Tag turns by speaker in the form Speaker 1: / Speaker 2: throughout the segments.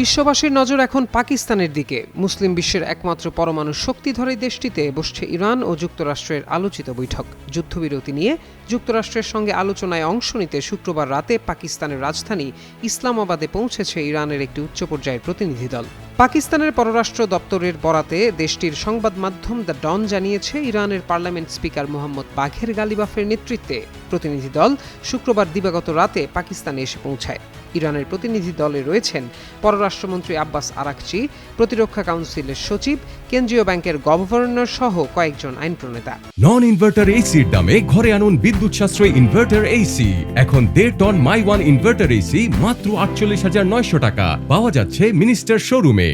Speaker 1: বিশ্ববাসীর নজর এখন পাকিস্তানের দিকে। মুসলিম বিশ্বের একমাত্র পরমাণু শক্তিধর দেশটিতে বসছে ইরান ও যুক্তরাষ্ট্রের আলোচিত বৈঠক। যুদ্ধবিরতি নিয়ে যুক্তরাষ্ট্রের সঙ্গে আলোচনায় অংশ নিতে শুক্রবার রাতে পাকিস্তানের রাজধানী ইসলামাবাদে পৌঁছেছে ইরানের একটি উচ্চ পর্যায়ের প্রতিনিধি দল। পাকিস্তানের পররাষ্ট্র দপ্তরের বরাতে দেশটির সংবাদ মাধ্যম দ্য ডন জানিয়েছে, ইরানের পার্লামেন্ট স্পিকার মোহাম্মদ বাঘের গালিবাফের নেতৃত্বে প্রতিনিধি দল শুক্রবার দিবাগত রাতে পাকিস্তানে এসে পৌঁছায়। ইরানের প্রতিনিধি দলে রয়েছেন পররাষ্ট্রমন্ত্রী আব্বাস আরাকচি, প্রতিরক্ষা কাউন্সিলের সচিব, কেন্দ্রীয় ব্যাংকের গভর্নর সহ কয়েকজন আইন প্রণেতা।
Speaker 2: নন ইনভার্টার এসির দামে ঘরে আনুন বিদ্যুৎ সাশ্রয়ী ইনভার্টার এসি। এখন 1.5 ton my one inverter AC মাত্র 48,900 টাকা পাওয়া যাচ্ছে মিনিস্টার শোরুমে।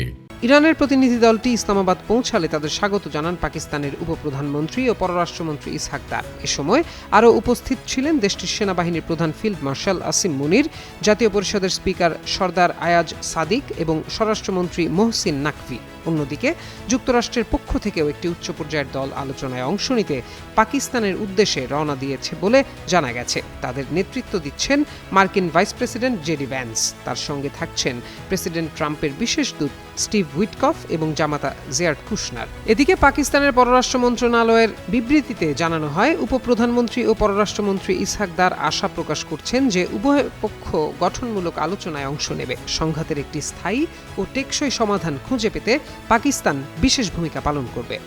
Speaker 1: ইরানের প্রতিনিধি দলটি ইসলামাবাদ পৌঁছালে তাদের স্বাগত জানান পাকিস্তানের উপপ্রধানমন্ত্রী ও পররাষ্ট্রমন্ত্রী ইসহাক দার। এ সময় আরও উপস্থিত ছিলেন দেশটির সেনাবাহিনীর প্রধান ফিল্ড মার্শাল আসিম মুনির, জাতীয় পরিষদের স্পিকার সরদার আয়াজ সাদিক এবং স্বরাষ্ট্রমন্ত্রী মোহসিন নাকভি। অন্যদিকে যুক্তরাষ্ট্রের পক্ষ থেকেও একটি উচ্চ পর্যায়ের দল আলোচনায় অংশ নিতে পাকিস্তানের উদ্দেশ্যে রওনা দিয়েছে বলে জানা গেছে। তাদের নেতৃত্ব দিচ্ছেন মার্কিন ভাইস প্রেসিডেন্ট জেডি ভ্যান্স। তার সঙ্গে থাকছেন প্রেসিডেন্ট ট্রাম্পের বিশেষ দূত স্টিভ উইটকফ এবং জামাতা জেয়ার্ড কুশনার। এদিকে পাকিস্তানের পররাষ্ট্র মন্ত্রণালয়ের বিবৃতিতে জানানো হয়, উপপ্রধানমন্ত্রী ও পররাষ্ট্রমন্ত্রী ইসহাক দার আশা প্রকাশ করছেন যে উভয় পক্ষ গঠনমূলক আলোচনায় অংশ নেবে। সংঘাতের একটি স্থায়ী ও টেকসই সমাধান খুঁজে পেতে পাকিস্তান বিশেষ ভূমিকা পালন করবে।